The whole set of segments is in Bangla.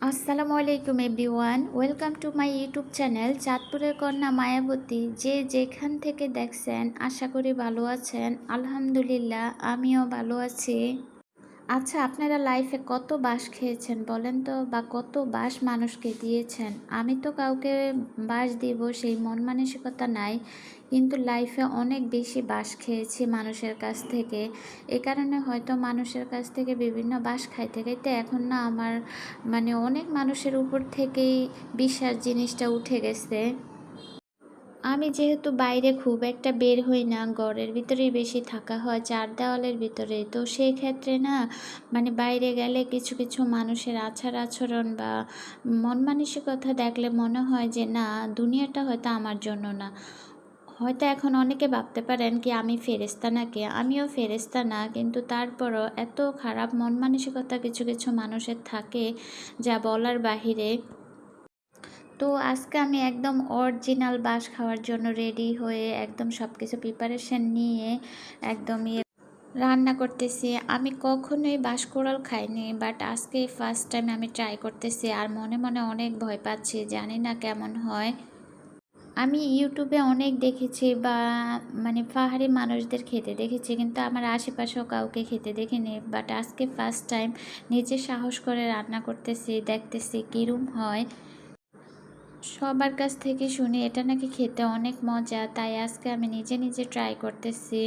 আসসালামু আলাইকুম everyone, welcome to my YouTube channel চাঁদপুরের কন্যা মায়াবতী। যে যেখান থেকে দেখছেন আশা করি ভালো আছেন। আলহামদুলিল্লাহ আমিও ভালো আছি। আচ্ছা, আপনারা লাইফে কত বাঁশ খেয়েছেন বলেন তো, বা কত বাঁশ মানুষকে দিয়েছেন? আমি তো কাউকে বাঁশ দিব সেই মন মানসিকতা নাই, কিন্তু লাইফে অনেক বেশি বাঁশ খেয়েছি মানুষের কাছ থেকে। এ কারণে হয়তো মানুষের কাছ থেকে বিভিন্ন বাঁশ খাইতে খাইতে এখন না আমার অনেক মানুষের উপর থেকেই বিশ্বাস জিনিসটা উঠে গেছে। আমি যেহেতু বাইরে খুব একটা বের হই না, ঘরের ভিতরেই বেশি থাকা হয়, চার দেওয়ালের ভিতরে, তো সেই ক্ষেত্রে না বাইরে গেলে কিছু কিছু মানুষের আচার আচরণ বা মন মানসিকতা দেখলে মনে হয় যে না, দুনিয়াটা হয়তো আমার জন্য না। হয়তো এখন অনেকে ভাবতে পারেন কি আমি ফেরেশতা নাকি? আমিও ফেরেশতা না, কিন্তু তারপরও এত খারাপ মন মানসিকতা কিছু কিছু মানুষের থাকে যা বলার বাহিরে। তো আজকে আমি একদম অরিজিনাল বাঁশ খাওয়ার জন্য রেডি হয়ে একদম সব কিছু প্রিপারেশন নিয়ে একদম রান্না করতেছি। আমি কখনোই বাঁশকুড়াল খাইনি, বাট আজকে ফার্স্ট টাইম আমি ট্রাই করতেছি আর মনে মনে অনেক ভয় পাচ্ছি, জানি না কেমন হয়। আমি ইউটিউবে অনেক দেখেছি বা পাহাড়ি মানুষদের খেতে দেখেছি, কিন্তু আমার আশেপাশেও কাউকে খেতে দেখিনি। বাট আজকে ফার্স্ট টাইম নিজে সাহস করে রান্না করতেছি, দেখতেছি কীরম হয়। সবার কাছ থেকে শুনি এটা নাকি খেতে অনেক মজা, তাই আজকে আমি নিজে নিজে ট্রাই করতেছি।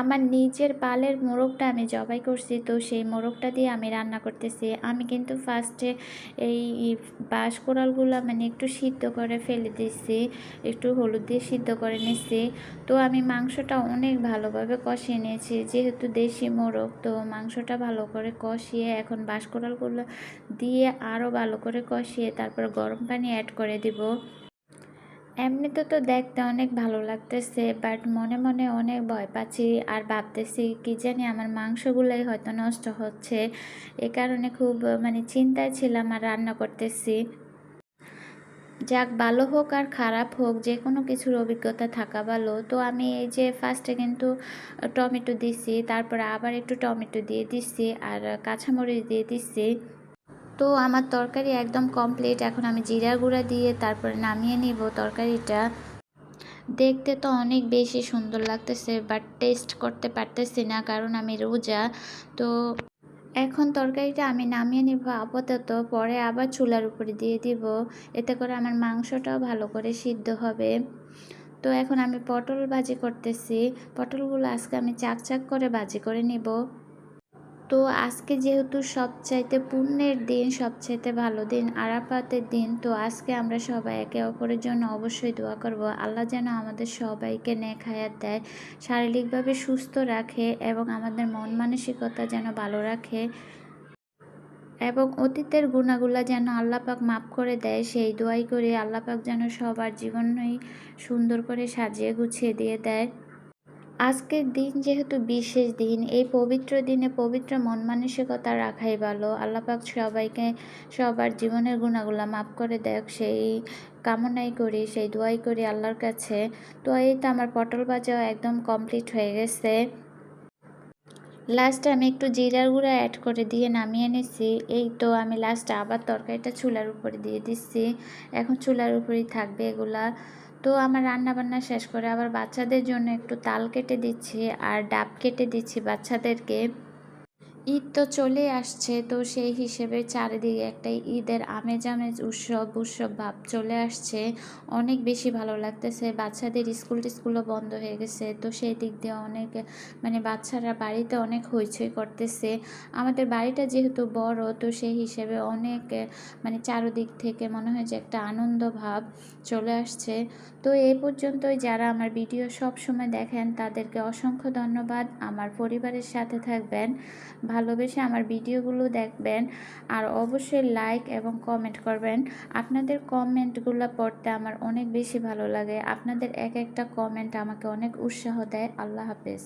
আমার নিজের পালের মোরগটা আমি জবাই করছি, তো সেই মোরগটা দিয়ে আমি রান্না করতেছি। আমি কিন্তু ফার্স্টে এই বাঁশকোড়ালগুলো একটু সিদ্ধ করে ফেলে দিচ্ছি, একটু হলুদ দিয়ে সিদ্ধ করে নিচ্ছি। তো আমি মাংসটা অনেক ভালোভাবে কষিয়ে নিয়েছি, যেহেতু দেশি মোরগ, তো মাংসটা ভালো করে কষিয়ে এখন বাঁশকোড়ালগুলো দিয়ে আরও ভালো করে কষিয়ে তারপর গরম পানি অ্যাড করে দিব। এমনিতে তো দেখতে অনেক ভালো লাগতেছে, বাট মনে মনে অনেক ভয় পাচ্ছি আর ভাবতেছি কি জানি আমার মাংসগুলাই হয়তো নষ্ট হচ্ছে। এ কারণে খুব চিন্তায় ছিলাম আর রান্না করতেছি। যাক, ভালো হোক আর খারাপ হোক, যে কোনো কিছুর অভিজ্ঞতা থাকা ভালো। তো আমি এই যে ফার্স্টে কিন্তু টমেটো দিছি, তারপরে আবার একটু টমেটো দিয়ে দিচ্ছি আর কাঁচামরিচ দিয়ে দিচ্ছি। তো আমার তরকারি একদম কমপ্লিট। এখন আমি জিরার গুঁড়া দিয়ে তারপরে নামিয়ে নিব তরকারিটা। দেখতে তো অনেক বেশি সুন্দর লাগতেছে, বাট টেস্ট করতে পারতেছি না কারণ আমি রোজা। তো এখন তরকারিটা আমি নামিয়ে নিব আপাতত, পরে আবার চুলার উপরে দিয়ে দিব, এতে করে আমার মাংসটাও ভালো করে সিদ্ধ হবে। তো এখন আমি পটল ভাজি করতেছি। পটলগুলো আজকে আমি চাক চাক করে ভাজি করে নিব। তো আজকে যেহেতু সবচাইতে পুণ্যের দিন, সবচাইতে ভালো দিন, আরাফাতের দিন, তো আজকে আমরা সবাই একে অপরের জন্য অবশ্যই দোয়া করব। আল্লাহ যেন আমাদের সবাইকে নেক হায়াত দেয়, শারীরিকভাবে সুস্থ রাখে এবং আমাদের মন মানসিকতা যেন ভালো রাখে, এবং অতীতের গুনাহগুলা যেন আল্লাহ পাক মাফ করে দেয়, সেই দোয়াই করি। আল্লাহ পাক যেন সবার জীবনই সুন্দর করে সাজিয়ে গুছিয়ে দিয়ে দেয়। আজকের দিন যেহেতু বিশেষ দিন, এই পবিত্র দিনে পবিত্র মন মানসিকতা রাখাই ভালো। আল্লাহ পাক সবাইকে সবার জীবনের গুনাহগুলা মাফ করে দেয়, সেই কামনাই করি, সেই দোয়াই করি আল্লাহর কাছে। তো এই তো আমার পটল ভাজাও একদম কমপ্লিট হয়ে গেছে। লাস্টে আমি একটু জিরার গুঁড়া অ্যাড করে দিয়ে নামিয়ে নিচ্ছি। এই তো আমি লাস্টে আবার তরকারিটা চুলার উপরে দিয়ে দিচ্ছি। এখন চুলার উপরেই থাকবে এগুলা। তো আমার রান্না বান্না শেষ করে আবার বাচ্চাদের জন্য একটু তাল কেটে দিচ্ছি আর ডাব কেটে দিচ্ছি বাচ্চাদেরকে। ঈদ তো চলেই আসছে, তো সেই হিসেবে চারিদিকে একটা ঈদের আমেজ আমেজ উৎসব উৎসব ভাব চলে আসছে। অনেক বেশি ভালো লাগতেছে। বাচ্চাদের স্কুল টিস্কুলও বন্ধ হয়ে গেছে, তো সেই দিক দিয়ে অনেক বাচ্চারা বাড়িতে অনেক হইচই করতেছে। আমাদের বাড়িটা যেহেতু বড়, তো সেই হিসেবে অনেক চারদিক থেকে মনে হয় যে একটা আনন্দ ভাব চলে আসছে। তো এই পর্যন্তই। যারা আমার ভিডিও সব সময় দেখেন তাদেরকে অসংখ্য ধন্যবাদ। আমার পরিবারের সাথে থাকবেন, ভালোবেসে আমার ভিডিওগুলো দেখবেন, আর অবশ্যই লাইক এবং কমেন্ট করবেন। আপনাদের কমেন্টগুলো পড়তে আমার অনেক বেশি ভালো লাগে। আপনাদের এক একটা কমেন্ট আমাকে অনেক উৎসাহ দেয়। আল্লাহ হাফেজ।